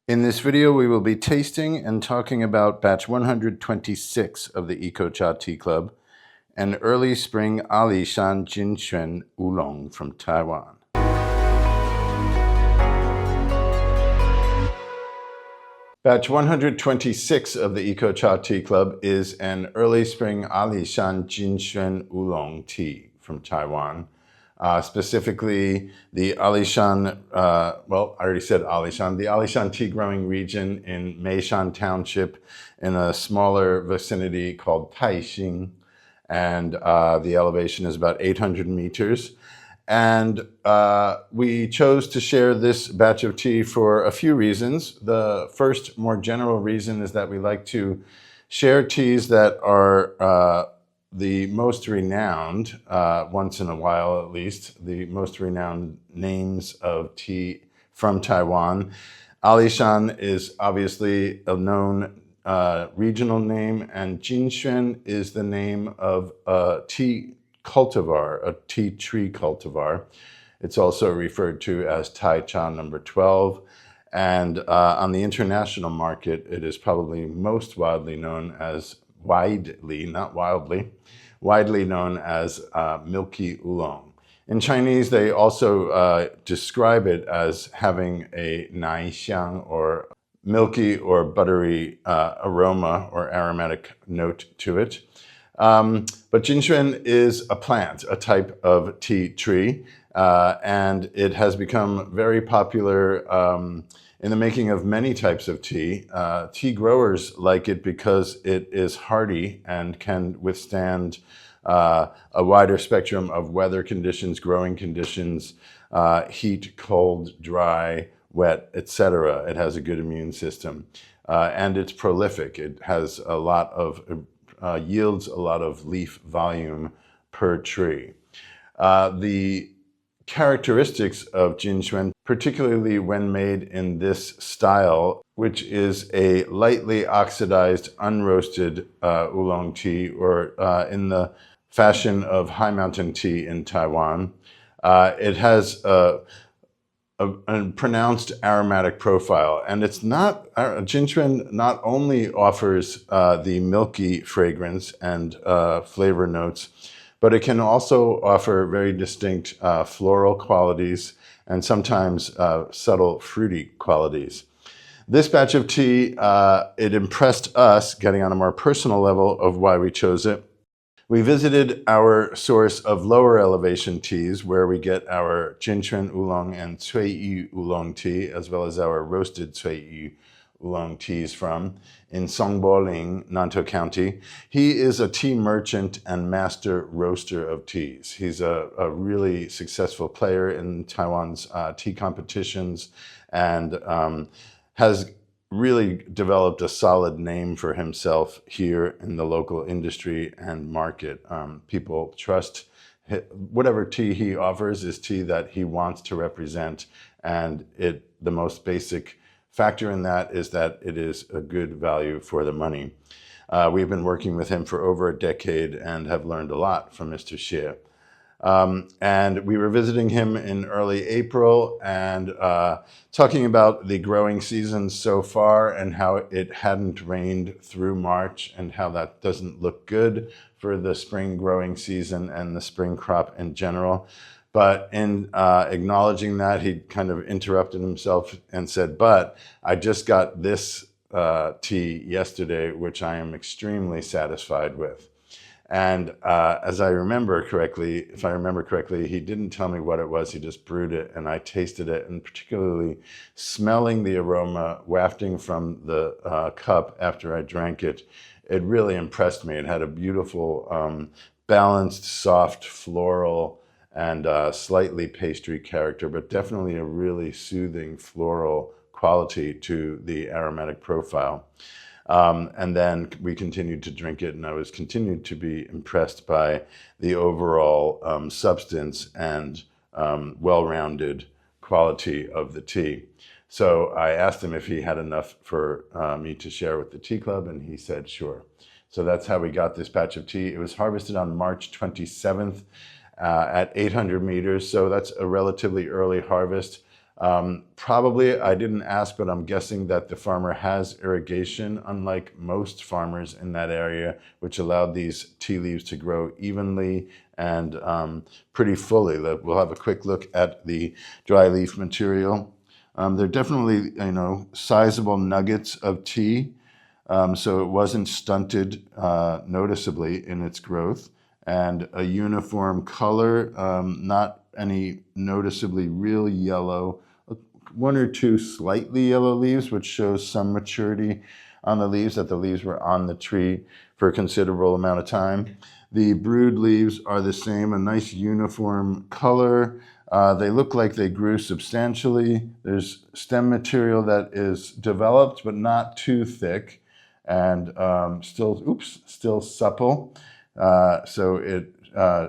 In this video, we will be tasting and talking about batch 126 of the EcoCha Tea Club, an early spring Alishan Jin Xuan Oolong from Taiwan. Batch 126 of the EcoCha Tea Club is an early spring Alishan Jin Xuan Oolong tea from Taiwan. Specifically, the Alishan, I already said Alishan, the Alishan tea growing region in Meishan Township in a smaller vicinity called Taixing. And the elevation is about 800 meters. And we chose to share this batch of tea for a few reasons. The first, more general reason is that we like to share teas that are the most renowned, once in a while at least, the most renowned names of tea from Taiwan. Alishan is obviously a known regional name, and Jin Xuan is the name of a tea cultivar, a tea tree cultivar. It's also referred to as Tai Cha number 12. And on the international market, it is probably most widely known as widely known as milky oolong. In Chinese, they also describe it as having a nai xiang, or milky or buttery aroma or aromatic note to it. But Jin Xuan is a plant, a type of tea tree, and it has become very popular in the making of many types of tea. Tea growers like it because it is hardy and can withstand a wider spectrum of weather conditions, growing conditions, heat, cold, dry, wet, etc. It has a good immune system, and it's prolific. It has a lot of yields a lot of leaf volume per tree. The characteristics of Jin Xuan, particularly when made in this style, which is a lightly oxidized, unroasted oolong tea, or in the fashion of high mountain tea in Taiwan. It has a pronounced aromatic profile, and it's not, Jin Xuan not only offers the milky fragrance and flavor notes, but it can also offer very distinct floral qualities and sometimes subtle fruity qualities. This batch of tea, it impressed us, getting on a more personal level of why we chose it. We visited our source of lower elevation teas, where we get our Jin Xuan Oolong and Cui Yu Oolong tea, as well as our roasted Cui Yu Oolong teas from, in Songboling, Nantou County. He is a tea merchant and master roaster of teas. He's a really successful player in Taiwan's tea competitions, and has really developed a solid name for himself here in the local industry and market. People trust whatever tea he offers is tea that he wants to represent, and the most basic factor in that is that it is a good value for the money. We've been working with him for over a decade and have learned a lot from Mr. Xie. And we were visiting him in early April and talking about the growing season so far and how it hadn't rained through March and how that doesn't look good for the spring growing season and the spring crop in general. But in acknowledging that, he kind of interrupted himself and said, "But I just got this tea yesterday, which I am extremely satisfied with." And if I remember correctly, he didn't tell me what it was. He just brewed it, and I tasted it, and particularly smelling the aroma wafting from the cup after I drank it, it really impressed me. It had a beautiful, balanced, soft, floral, and slightly pastry character, but definitely a really soothing floral quality to the aromatic profile. And then we continued to drink it, and I was continued to be impressed by the overall substance and well-rounded quality of the tea. So I asked him if he had enough for me to share with the tea club, and he said sure. So that's how we got this batch of tea. It was harvested on March 27th at 800 meters, so that's a relatively early harvest. Probably, I didn't ask, but I'm guessing that the farmer has irrigation, unlike most farmers in that area, which allowed these tea leaves to grow evenly and pretty fully. We'll have a quick look at the dry leaf material. They're definitely, sizable nuggets of tea, so it wasn't stunted noticeably in its growth, and a uniform color, not any noticeably real yellow, one or two slightly yellow leaves, which shows some maturity on the leaves, that the leaves were on the tree for a considerable amount of time. The brewed leaves are the same, a nice uniform color. They look like they grew substantially. There's stem material that is developed, but not too thick, and still supple. So it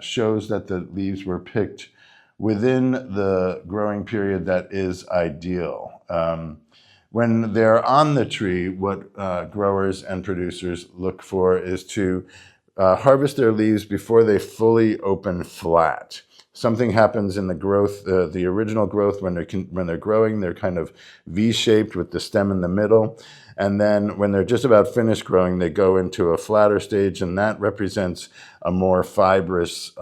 shows that the leaves were picked within the growing period that is ideal. When they're on the tree, what growers and producers look for is to harvest their leaves before they fully open flat. Something happens in the growth, the original growth, when they're growing, they're kind of V-shaped with the stem in the middle. And then when they're just about finished growing, they go into a flatter stage, and that represents a more fibrous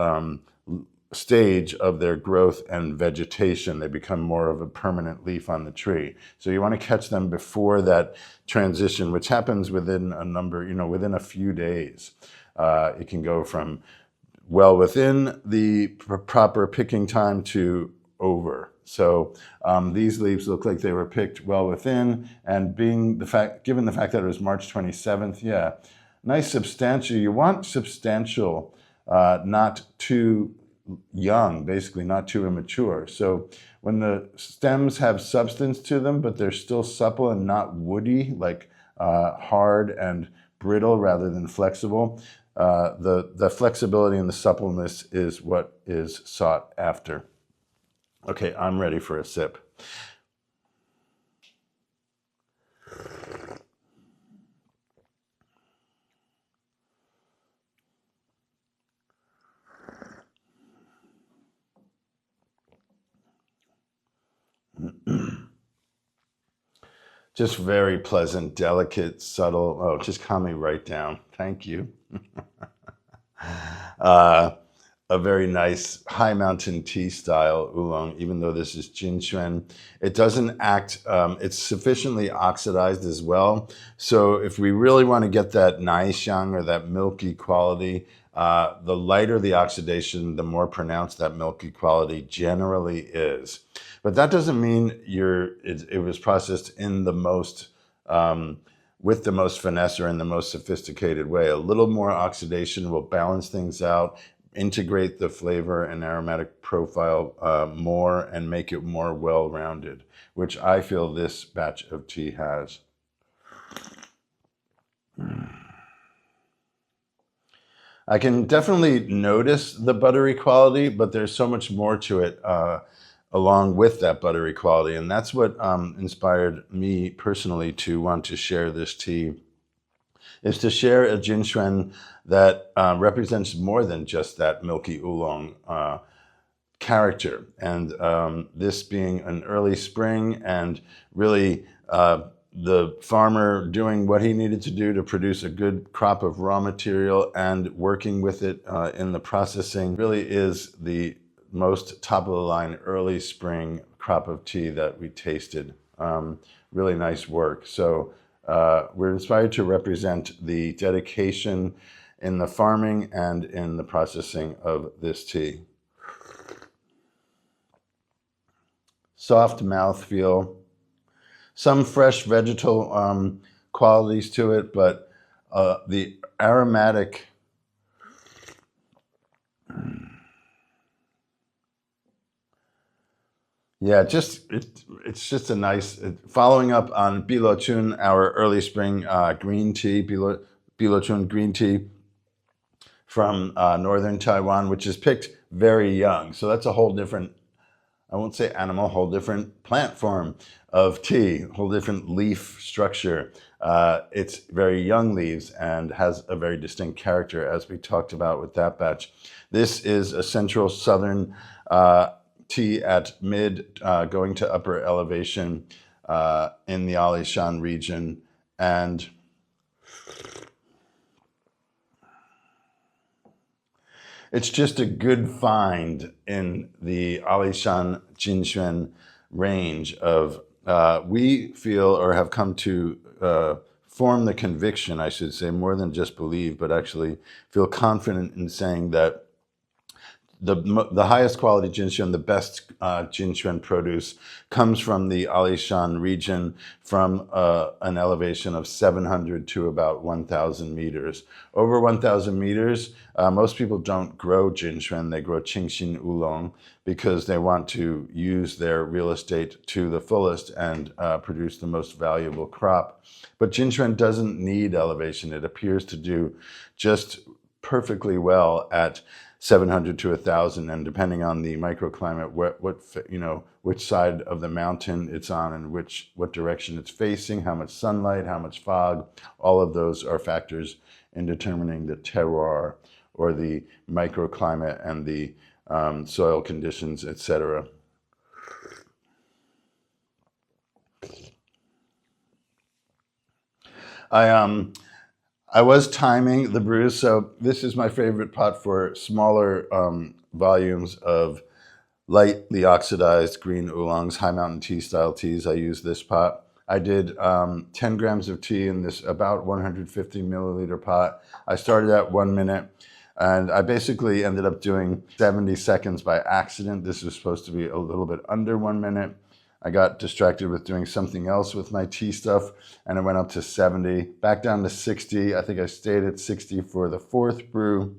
stage of their growth and vegetation. They become more of a permanent leaf on the tree. So you want to catch them before that transition, which happens within within a few days. It can go from well within the proper picking time to over. So these leaves look like they were picked well within, and given the fact that it was March 27th, yeah, nice substantial. You want substantial, not too young, basically not too immature. So when the stems have substance to them, but they're still supple and not woody, like hard and brittle rather than flexible, the flexibility and the suppleness is what is sought after. Okay, I'm ready for a sip. Just very pleasant, delicate, subtle. Oh, just calm me right down. Thank you. A very nice high mountain tea style oolong, even though this is Jin Xuan. It doesn't act, it's sufficiently oxidized as well. So if we really want to get that naixiang, or that milky quality, the lighter the oxidation, the more pronounced that milky quality generally is. But that doesn't mean it was processed in the most, with the most finesse or in the most sophisticated way. A little more oxidation will balance things out, integrate the flavor and aromatic profile more, and make it more well-rounded, which I feel this batch of tea has. I can definitely notice the buttery quality, but there's so much more to it along with that buttery quality. And that's what inspired me personally to want to share this tea, is to share a Jin Xuan that represents more than just that milky oolong character. And this being an early spring, and really the farmer doing what he needed to do to produce a good crop of raw material and working with it in the processing, really is the most top of the line early spring crop of tea that we tasted. Really nice work. So we're inspired to represent the dedication in the farming and in the processing of this tea. Soft mouthfeel, some fresh vegetal qualities to it, but the aromatic, yeah, it's just a nice, following up on Bilochun, our early spring green tea, Bilochun green tea from northern Taiwan, which is picked very young. So that's a whole different, I won't say animal, whole different plant form of tea, whole different leaf structure. It's very young leaves and has a very distinct character, as we talked about with that batch. This is a central southern tea at mid, going to upper elevation in the Alishan region. And it's just a good find in the Alishan Jin Xuan range of, we feel or have come to form the conviction, I should say, more than just believe, but actually feel confident in saying that the highest quality Jinshuan, the best Jinshuan produce comes from the Alishan region from an elevation of 700 to about 1,000 meters. Over 1,000 meters, most people don't grow Jinshuan, they grow Qingxin Oolong because they want to use their real estate to the fullest and produce the most valuable crop. But Jinshuan doesn't need elevation. It appears to do just perfectly well at 700 to 1,000, and depending on the microclimate, which side of the mountain it's on and what direction it's facing, how much sunlight, how much fog, all of those are factors in determining the terroir, or the microclimate and the soil conditions, etc. I was timing the brews, so this is my favorite pot for smaller volumes of lightly oxidized green oolongs, high mountain tea style teas. I use this pot. I did 10 grams of tea in this about 150 milliliter pot. I started at 1 minute, and I basically ended up doing 70 seconds by accident. This was supposed to be a little bit under 1 minute. I got distracted with doing something else with my tea stuff, and it went up to 70, back down to 60. I think I stayed at 60 for the fourth brew,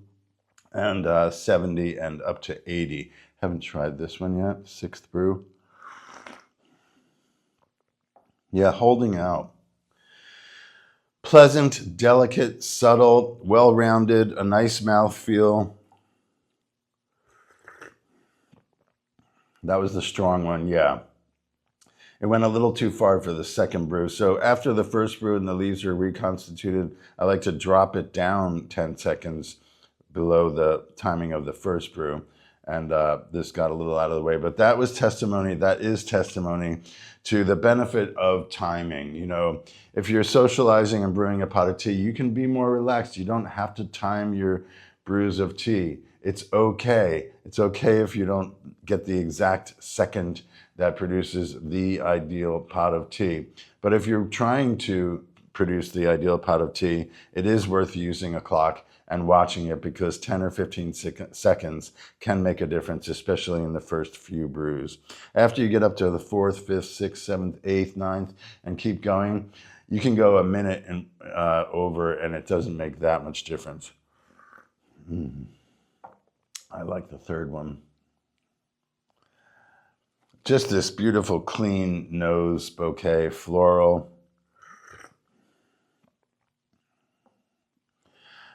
and 70 and up to 80. Haven't tried this one yet, sixth brew. Yeah, holding out. Pleasant, delicate, subtle, well-rounded, a nice mouthfeel. That was the strong one, yeah. It went a little too far for the second brew. So after the first brew and the leaves are reconstituted, I like to drop it down 10 seconds below the timing of the first brew. And this got a little out of the way, but that was testimony, that is testimony to the benefit of timing. You know, if you're socializing and brewing a pot of tea, you can be more relaxed. You don't have to time your brews of tea. It's okay. It's okay if you don't get the exact second that produces the ideal pot of tea. But if you're trying to produce the ideal pot of tea, it is worth using a clock and watching it, because 10 or 15 seconds can make a difference, especially in the first few brews. After you get up to the fourth, fifth, sixth, seventh, eighth, ninth, and keep going, you can go a minute and over, and it doesn't make that much difference. I like the third one. Just this beautiful, clean nose bouquet, floral.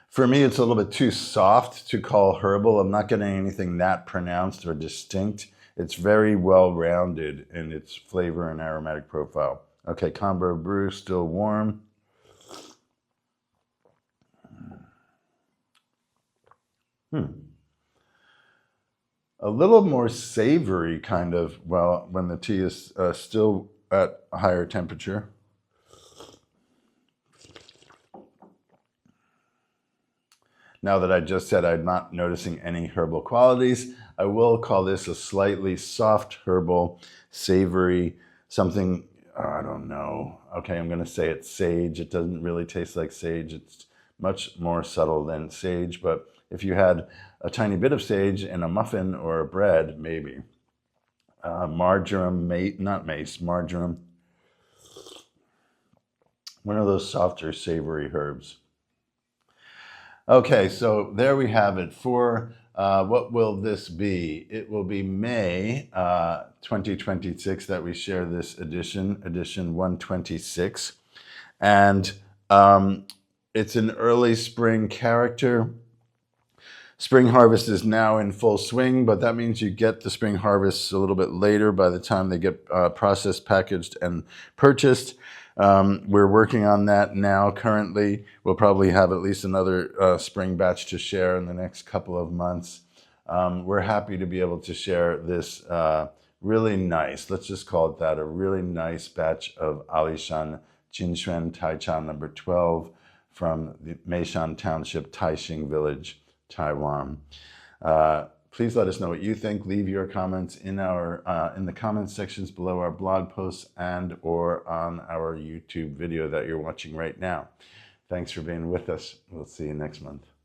For me, it's a little bit too soft to call herbal. I'm not getting anything that pronounced or distinct. It's very well-rounded in its flavor and aromatic profile. Okay, combo brew, still warm. A little more savory, kind of, well, when the tea is still at a higher temperature. Now that I just said I'm not noticing any herbal qualities, I will call this a slightly soft herbal, savory, something, I don't know. Okay, I'm going to say it's sage. It doesn't really taste like sage. It's much more subtle than sage, but if you had a tiny bit of sage in a muffin or a bread, maybe. Marjoram, not mace, marjoram. One of those softer, savory herbs. Okay, so there we have it. For what will this be? It will be May 2026 that we share this edition 126. And it's an early spring character. Spring harvest is now in full swing, but that means you get the spring harvests a little bit later by the time they get processed, packaged, and purchased. We're working on that now currently. We'll probably have at least another spring batch to share in the next couple of months. we're happy to be able to share this really nice, let's just call it that, a really nice batch of Alishan Jin Xuan Taicha number 12 from the Meishan Township, Taixing Village, Taiwan. Please let us know what you think. Leave your comments in the comments sections below our blog posts and or on our YouTube video that you're watching right now. Thanks for being with us. We'll see you next month.